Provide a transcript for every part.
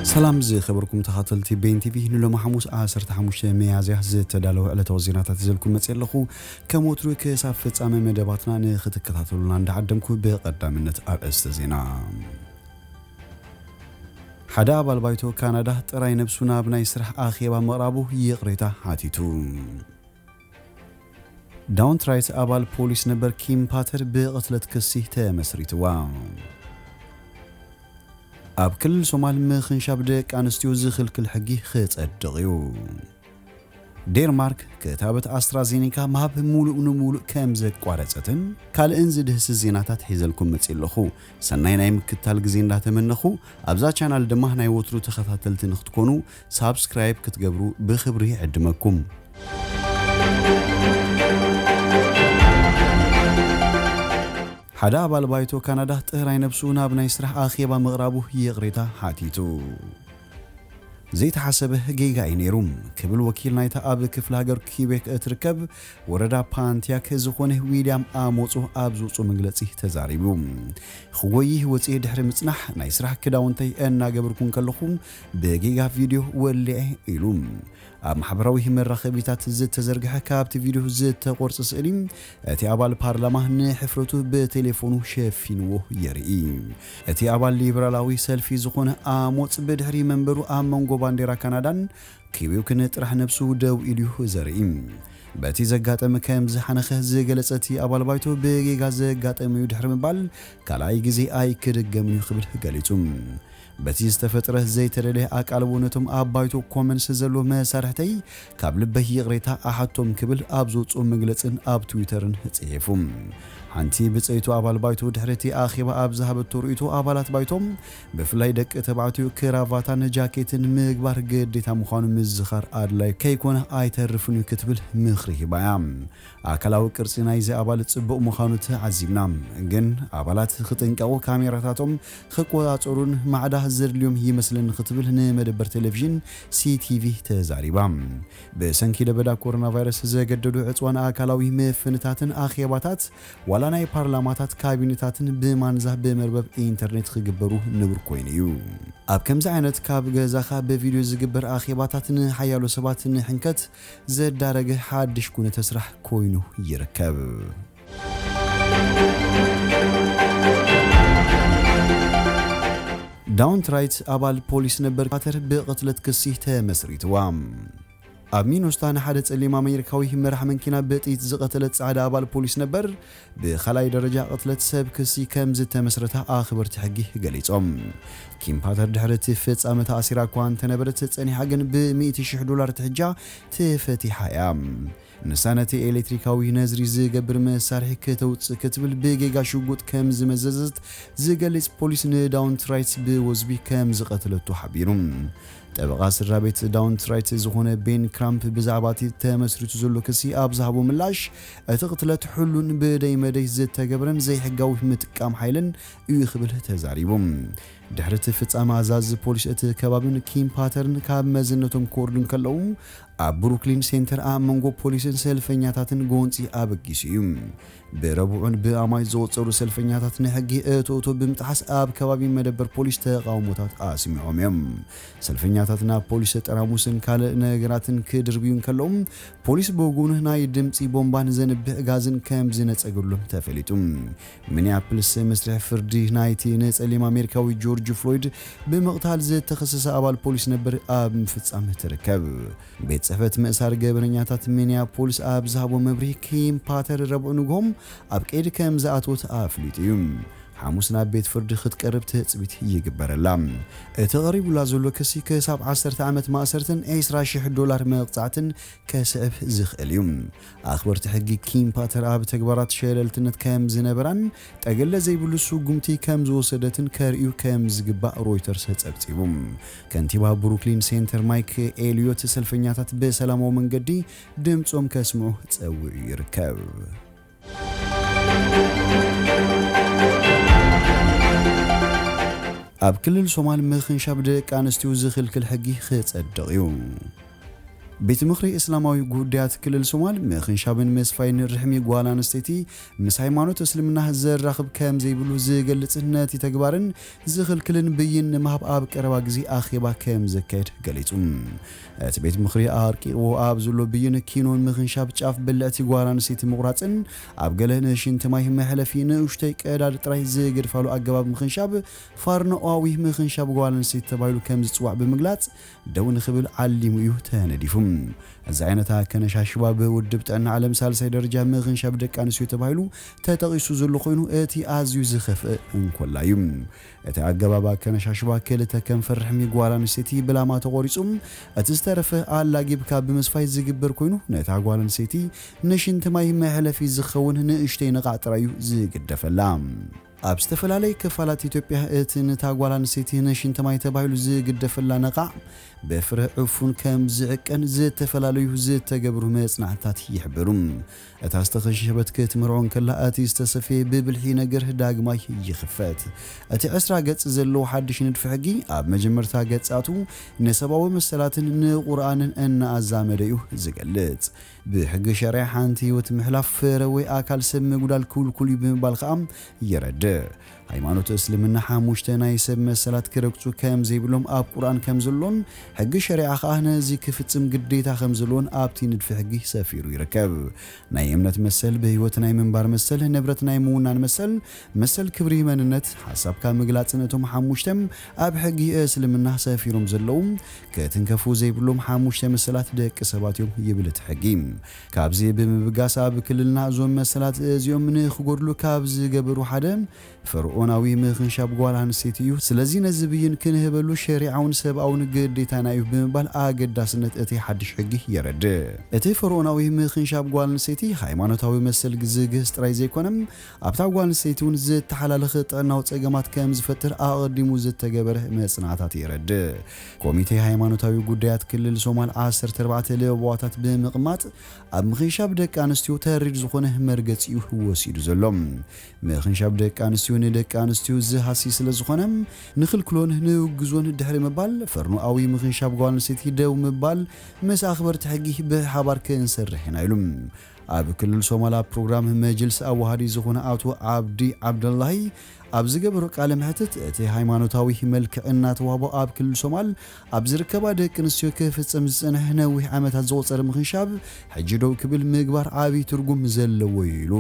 سلام زي خبركم تخاطلتي بين تي في نلو محموس عصرت حموش ميازيح زي تدالو على توزينات تزلكم متسلخو كموترو كساف فصام مدباتنا نختكتاتلونا ندعدمكو بقدامنت ارئست زينا حدا بالبايتو كندا طراي نفسنا بناي سرح اخيبا مقرابو يقريتا حاتيتو داون ترايت ابال بوليس نبر كيم باتر بقتلت كسي تمسريتوا اب كل سومال مخنشاب دق انستيو زخلكل حقي خصدقيو دينمارك كتابت استرازينيكا ماب مولو كم زقوارصتن كال انزدهس زيناتات حيزلكم مصيلخو سناي ناي مكتال غزي እንዳተመነخو ابزا چانل دما ناي وترو تخاتلت نختكونو سبسكرايب كتغبرو بخبري عدمكم حدا بالبايتو كندا طراي نفسونا بناي سرح اخيبا مغرابو يقريتا حاتيتو زيت حسبه جيجا ينيروم كبل وكيل نايتا اب كفل هاجر كيبيك اتركب وردا بانتياك زخونه ويليام اموصو ابزوصو مغلصي تزاريبو خوي وصي دحر مصنح ناي سرح كداونتي انا غبركم كلخوم بجيجا فيديو ولي يلوم محبراوي مرخبيتات زت تزرغها كابت فيديو زت تقرص سليم اتي ابال بارلمان نحفرتو بتليفونو شفينو يري اتي ابال ليبرالاوي سيلفي زخونه اموص بدحري منبرو امنغو بانديرا كندان كيبيو كنطرح نفسو دو إليو زريم باتي زغاطم كم زحنخه زغلصتي ابال بايتو بيغا زغاطم يدحر مبال كالاي غزي اي كدغم يخبل غليصوم باتي استفتره زي ترله اقالبونتم ابايتو كومنس زلو مسارحتي كابلبه يقريتا احطم كبل ابزوصو مغلصن اب تويترن هصيفوم حنتي بصيتو ابال بايتو دحرتي اخيبا ابزهبت توريتو ابالات بايتوم بفلاي دق تبعتو كرافاتان جاكيتن مغبار غديتا مخانو مزخر ادلاي كيكون ايترفنو كتبل مخري بايام اكلاو قرصيناي زي ابال صبق مخانو تعزيبنا ግን ابالات خطنقاو كاميراتاتهم خقواصورون معدا زرليوم يمسلن خطبل نمدبر تلفزيون سي تي في تزاريبام بسنكي لبدا كورونا فيروس زغددو عصوان اكلاوي مفنتاتن اخيباتات ولا ناي بارلمانات كابينتاتن بمانزه بمربب انترنت خغبرو نبر كوينيو اب كم زعينت كاب غزاخا بفيديو زغبر اخيباتاتن حيالو سباتن حنكت زدارغ حادش كونه تسرح كوينو يركب داون ترايت ابال بوليس نبر باتر بقتلت كسي تمسريتوام امينوستان حدث اللي امريكاوي مرح من كنا بطيت زقتلت صعدا ابال بوليس نبر بخلاي درجه قتلت سب كسي كمز تمسرتا اخبرت حقي غليصوم كيم باتر دحرت فصامه تاثيرا كوان تنبرت صني حقن ب$100,000 تحجا تفتي حيام نسانتي الكتريكاوي نزري زغبر مسارح كتوص كتبل بجيجا شغوت كمز مززت زغلص بوليس داون ترايت بوزبي كمز قتلتو حبيرم طبقا سرابيت داون ترايت زخونه بين كرامب بزعباتي تمسرتو زلو كسي ابزحبو ملاش اتقتلت حلون بداي مدي زت تغبرن زي حقاوي متقام حيلن يخبل تزاريبم دحرت فصام ازاز بوليس ات كبابن كيم باترن كاب مزنتم كوردن كلو بروكلين سنتر امنغو بوليسن سلفنياتاتن غونصي ابغيسيوم بربعون باماي زوصرو سلفنياتاتن حقي اتوتو بمطحس اب كبابي مدبر بوليس تقاوموتات اسمعوم سلفنياتاتنا بوليس طراموسن كال نغراتن كدربيون كلوم بوليس بوغون ناي دمصي بومبان زنبه غازن كم زنصغلوم تفليتوم مينيابوليس مسرح فردي نايتي نصليم امريكاوي جورج فلويد بمقتال زي تخصص ابال بوليس نبر اب فصام تركب بيت صفت مسار غبرنياتات مينيابوليس اب زابو مبري كيم باتر ربعنغوم اب قيد كم زاتوت افليتيوم حموسنا بيت فرد خد قرب تصبيت يغبرلام تقريب لازلو كسي كساب 10 عامت ماسرتن $20,000 مقطعتن كسب زخاليوم اخبرت حقي كيم باتر اب تكبرات شللتنت كم زنبران طغله زي بلسو غمتي كم زوسدتن كريو كم زغبا رويترز صبصيبم كنتيبا بروكلين سنتر مايك اليوت سلفنياتات بسلامو منغدي دمصوم كسمو صوي يركب اب كل سومال مخنشاب دق انستيو زخلكل حقي خصدقيو ቤት ምኽሪ እስላማዊ ጉዳያት ክልል ሶማል ምኽንሻብን መስፋይን ርሕሚ ጓል አንስተይቲ ምስ ሃይማኖት እስልምና ዘራኽብ ከም ዘይብሉ ዝገልጽ ነቲ ተግባርን ዝኽልክልን ብይን ንምሃብ ኣብ ቀረባ ግዜ ኣኼባ ከም ዘካየድ ገሊጹ እቲ ቤት ምኽሪ ኣርቂቑ ኣብ ዘሎ ብይን ኪኖን ምኽንሻብ ጫፍ በልዕቲ ጓል አንስተይቲ ምቑራጽን ኣብ ገለ ንእሽንቲ ማይ መሕለፊ ንኡሽተይ ቀዳድ ጥራይ ዝገድፋሉ ኣገባብ ምኽንሻብ ፋርኖኣዊ ምኽንሻብ ጓል አንስተይቲ ተባሂሉ ከም ዝጽዋዕ ብምግላጽ ደው ንኽብል ዓሊሙ እዩ ተነዲፉ እዚ ዓይነት ከነሻሽባ ብውድብ ጥዕና ዓለም ሳልሳይ ደረጃ ምኽንሻብ ደቂ ኣንስትዮ ተባሂሉ ተጠቒሱ ዘሎ ኮይኑ እቲ ኣዝዩ ዝኸፍአ እንኮላዩ እቲ ኣገባብ ከነሻሽባ ክልተ ከንፈር ርሕሚ ጓል አንስተይቲ ብላማ ተቆሪጹ እቲ ዝተረፈ ኣላጊብካ ብምስፋይ ዝግበር ኮይኑ ነታ ጓል አንስተይቲ ንሽንቲ ማይ መሕለፊ ዝኸውን ንእሽተይ ንቓዕ ጥራዩ ዝግደፈላ ኣብ ዝተፈላለዩ ክፋላት ኢትዮጵያ እቲ ነታ ጓል አንስተይቲ ንሽንቲ ማይ ተባሂሉ ዝግደፈላ ነቓዕ በፍረ ዕፉን ከም ዝዕቀን ዝተፈላለዩ ዝተገብሩ መጽናዕታት ይሕብሩ እታ ዝተኸሸበት ክትምርዖን ከላ እቲ ዝተሰፈየ ብብልሒ ነገር ዳግማይ ይኽፈት እቲ 20 ገጽ ዘለዎ ሓድሽ ንድፊ ሕጊ ኣብ መጀመርታ ገጻቱ ንሰብኣዊ መሰላትን ንቁርኣንን እናኣዛመደ እዩ ዝገልጽ ብሕጊ ሸርዓ ሓንቲ ህይወት ምሕላፍ ፍረ ወይ ኣካል ሰብ ምጉዳል ኩልኩል ብምባል ከዓ ይረድእ ሃይማኖት እስልምና ሓሙሽተ ናይ ሰብ መሰላት ክረግጹ ከም ዘይብሎም ኣብ ቁርኣን ከም ዘሎን ሕጊ ሸሪዓ ከዓ ነዚ ክፍጽም ግዴታ ከም ዘሎን ኣብቲ ንድፊ ሕጊ ሰፊሩ ይርከብ ናይ እምነት መሰል ብህይወት ናይ ምንባር መሰል ንብረት ናይ ምውናን መሰል ክብሪ መንነት ሓሳብካ ምግላጽን እቶም ሓሙሽተም ኣብ ሕጊ እስልምና ሰፊሮም ዘለው ከትንከፉ ዘይብሎም ሓሙሽተ መሰላት ደቂ ሰባት እዮም ይብል እቲ ሕጊ ካብዚ ብምብጋስ ኣብ ክልልና እዞም መሰላት እዚኦም ንኽጎድሉ ካብ ዝገበሩ ሓደ ፈርዖናዊ ምኽንሻብ ጓል አንስተይቲ እዩ ስለዚ ነዚ ብይን ክንህበሉ ሸሪዓውን ሰብኣውን ግዴታና እዩ ብምባል ኣገዳስነት እቲ ሓድሽ ሕጊ የረድእ እቲ ፈርዖናዊ ምኽንሻብ ጓል አንስተይቲ ሃይማኖታዊ መሰል ዝግህዝ ጥራይ ዘይኮነም ኣብታ ጓል አንስተይቲ እውን ዝተሓላለኸ ጥዕናዊ ፀገማት ከም ዝፈጥር ኣቐዲሙ ዝተገበረ መጽናዕታት የረድእ ኮሚቴ ሃይማኖታዊ ጉዳያት ክልል ሶማል 14 ለዋታት ብምቕማጥ ኣብ ምኽንሻብ ደቂ አንስትዮ ተሪድ ዝኾነ መርገፂ እዩ ወሲዱ ዘሎ ምኽንሻብ ደቂ አንስትዮ ንደቂ አንስትዮ ዝሃሲ ስለ ዝኾነ ንኽልክሎን ንውግዞን ድሕሪ ምባል ፈርኖኣዊ ምኽንሻብ ጓል አንስተይቲ ደው ምባል ምስ ኣኽበርቲ ሕጊ ብሓባር ክንሰርሕ ኢና ኢሉ ኣብ ክልል ሶማል ፕሮግራም መጅልስ ኣዋሃዲ ዝኾነ ኣቶ ዓብዲ ዓብደላሂ ኣብ ዝገበሮ ቃለ መሕትት እቲ ሃይማኖታዊ መልክዕና ተዋህቦ ኣብ ክልል ሶማል ኣብ ዝርከባ ደቂ አንስትዮ ክፍጽም ዝጸንሐ ነዊሕ ዓመታት ዝቑጸረ ምኽንሻብ ሕጂ ደው ክብል ምግባር ዓብይ ትርጉም ዘለዎ ኢሉ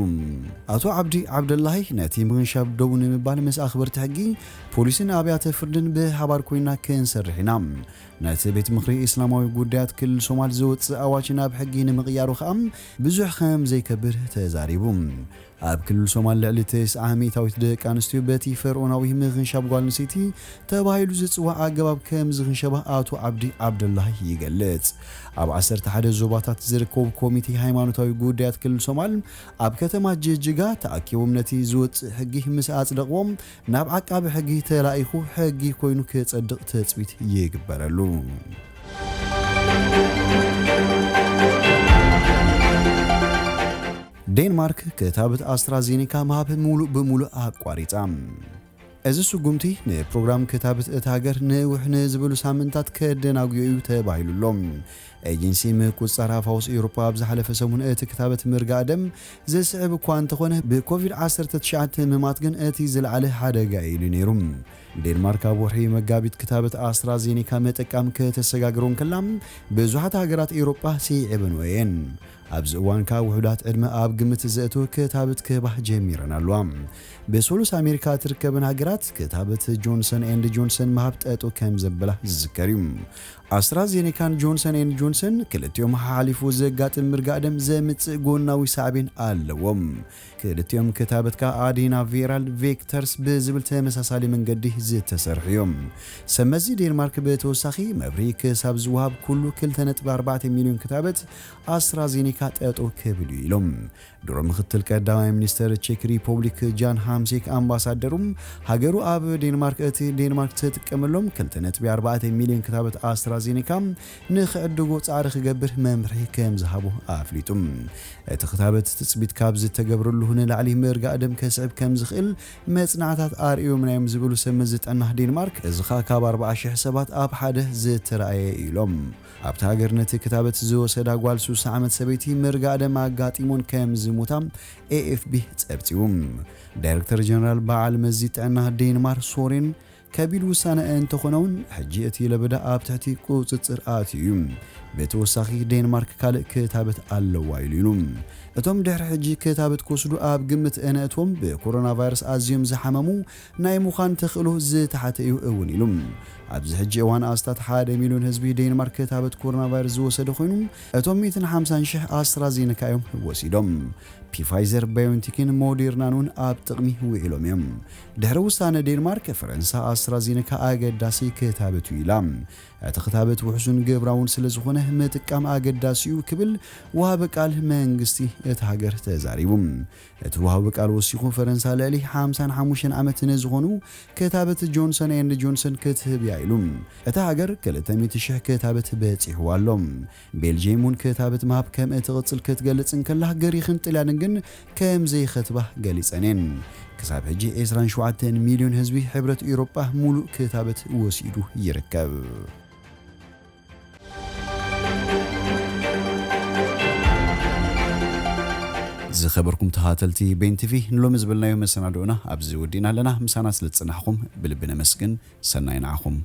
ኣቶ ዓብዲ ዓብደላሂ ነቲ ምኽንሻብ ደው ንምባል ምስ ኣኽበርቲ ሕጊ ፖሊስን ኣብያተ ፍርድን ብሓባር ኮይና ክንሰርሕ ኢና ነቲ ቤት ምኽሪ እስላማዊ ጉዳያት ክልል ሶማል ዝወፅእ ኣዋጅ ናብ ሕጊ ንምቕያሩ ከዓ ብዙሕ ከም ዘይከብር ተዛሪቡ ኣብ ክልል ሶማል ልዕሊ 9 ዓመታዊት ደቂ አንስትዮ በቲ ፈርዖናዊ ምኽንሻብ ጓል አንስተይቲ ተባሂሉ ዝጽዋዕ ኣገባብ ከም ዝኽንሸባ ኣቶ ዓብዲ ዓብደላሂ ይገልጽ ኣብ 11 ዞባታት ዝርከቡ ኮሚቴ ሃይማኖታዊ ጉዳያት ክልል ሶማል ኣብ ከተማ ጅጅጋ ተኣኪቦም ነቲ ዝወፅእ ሕጊ ምስ ኣጽደቕዎም ናብ ዓቃቢ ሕጊ ተላኢኹ ሕጊ ኮይኑ ክጸድቕ ተጽቢት ይግበረሉ ዴንማርክ ክታበት ኣስትራዜኒካ ማህብ ሙሉእ ብምሉእ ኣቋሪጻ እዚ ስጉምቲ ንፕሮግራም ክታበት እቲ ሃገር ንውሕነ ዝበሉ ሳምንታት ከደናግዮ እዩ ተባሂሉሎም ኤጀንሲ ምቁጽጻር ፈውስ ኤውሮፓ ኣብ ዝሓለፈ ሰሙን እቲ ክታበት ምርጋእ ደም ዘስዕብ እኳ እንተኾነ ብኮቪድ-19 ህሙማት ግን እቲ ዝለዓለ ሓደጋ ኢሉ ነይሩ ዴንማርክ ኣብ ወርሒ መጋቢት ክታበት ኣስትራዜኒካ መጠቃም ከተሰጋግሮን ከላም ብዙሓት ሃገራት ኤውሮፓ ሲዕበን ወየን ኣብዚ እዋን ካብ ውሕዳት ዕድመ ኣብ ግምት ዘእቱ ክታበት ክባህ ጀሚረን ኣለዋ በሶሉስ ኣሜሪካ ትርከብን ሃገራት ክታበት ጆንሰን ኤንድ ጆንሰን ማህብ ጠጦ ከም ዘበላ ዝዝከር እዩ ኣስትራዜኒካን ጆንሰን ኤንድ ጆንሰን ክልቲኦም ሓሊፉ ዘጋጥም ምርጋእ ደም ዘምጽእ ጎናዊ ሳዕቤን ኣለዎም ክልቲኦም ክታበትካ ኣዲና ቪራል ቬክተርስ ብዝብል ተመሳሳሊ መንገዲ ዝተሰርሑ እዮም ሰመዚ ዴንማርክ በተወሳኺ መብሪ ክሳብ ዝወሃብ ኩሉ 2.4 ሚሊዮን ክታበት ኣስትራዜኒካ ኣሜሪካ ጠጦ ክብሉ ኢሎም ድሮ ምክትል ቀዳማይ ሚኒስተር ቼክ ሪፐብሊክ ጃን ሃምሴክ ኣምባሳደሩም ሃገሩ ኣብ ዴንማርክ እቲ ዴንማርክ ትጥቀመሎም 2.4 ሚሊዮን ክታበት ኣስትራዜኔካ ንኽዕድጎ ጻዕሪ ክገብር መምርሒ ከም ዝሃቡ ኣፍሊጡ እቲ ክታበት ትጽቢት ካብ ዝተገብረሉ ንላዕሊ ምርጋእ ደም ከስዕብ ከም ዝኽእል መጽናዕታት ኣርእዮም ናዮም ዝብሉ ሰመዝ ዝጠና ዴንማርክ እዚ ካብ 40,000 ሰባት ኣብ ሓደ ዝተረኣየ ኢሎም ኣብታ ሃገር ነቲ ክታበት ዝወሰዳ ጓል 3 ዓመት ሰበይቲ ምርጋእ ደም ኣጋጢሞን ከም ዝሞታ AFP ጸብጺቡ ዳይሬክተር ጀነራል በዓል መዚ ጥዕና ዴንማርክ ሶሬን ከቢድ ውሳነ እንተኾነውን ሕጂ እቲ ለበዳ ኣብ ትሕቲ ቁጽጽር ኣትዩ በተወሳኺ ዴንማርክ ካልእ ክታበት ኣለዋ ኢሉ እቶም ድሕሪ ሕጂ ክታበት ክወስዱ ኣብ ግምት እነእቶም ብኮሮና ቫይረስ ኣዝዮም ዝሓመሙ ናይ ሙኻን ተኽእሎ ዝተሓተዩ እውን ኢሉ ኣብዚ ሕጂ እዋን ኣስታት 1 ሚሊዮን ህዝቢ ዴንማርክ ክታበት ኮሮና ቫይረስ ዝወሰደ ኮይኑ እቶም 150,000 ኣስትራዜኔካ እዮም ወሲዶም ፋይዘር ባዮንቴክን ሞዴርናን ኣብ ጥቕሚ ውዒሎም እዮም ድሕሪ ውሳነ ዴንማርክ ፈረንሳ ኣስትራዜኔካ ኣገዳሲ ክታበቱ ኢላ እቲ ክታበት ውሕሱን ግብራውን ስለ ዝኾነ ምጥቃም ኣገዳሲ እዩ ክብል ወሃበ ቃል መንግስቲ እቲ ሃገር ተዛሪቡ እቲ ወሃበ ቃል ወሲኹ ፈረንሳ ልዕሊ 55 ዓመት ንዝኾኑ ክታበት ጆንሰን ኤንድ ጆንሰን ክትህብ ኢሉ እቲ ሃገር 200,000 ክታበት በፂሕዋ ኣሎ ቤልጅየም ክታበት ማሃብ ከም እትቕጽል ክትገልጽ እንከላ ገሪኽን ጥልያንን ግን ከም ዘይኸትባ ገሊጸነን ክሳብ ሕጂ 27 ሚሊዮን ህዝቢ ሕብረት ኤውሮጳ ሙሉእ ክታበት ወሲዱ ይርከብ ዝኸበርኩም ተኸታተልቲ ቤንቲቪ ንሎሚ ዝብልናዮ መሰናዶና ኣብዚ ወዲና ኣለና ምሳና ስለ ዝጽናሕኩም ብልቢ ነመስግን ሰናይ ንዓኹም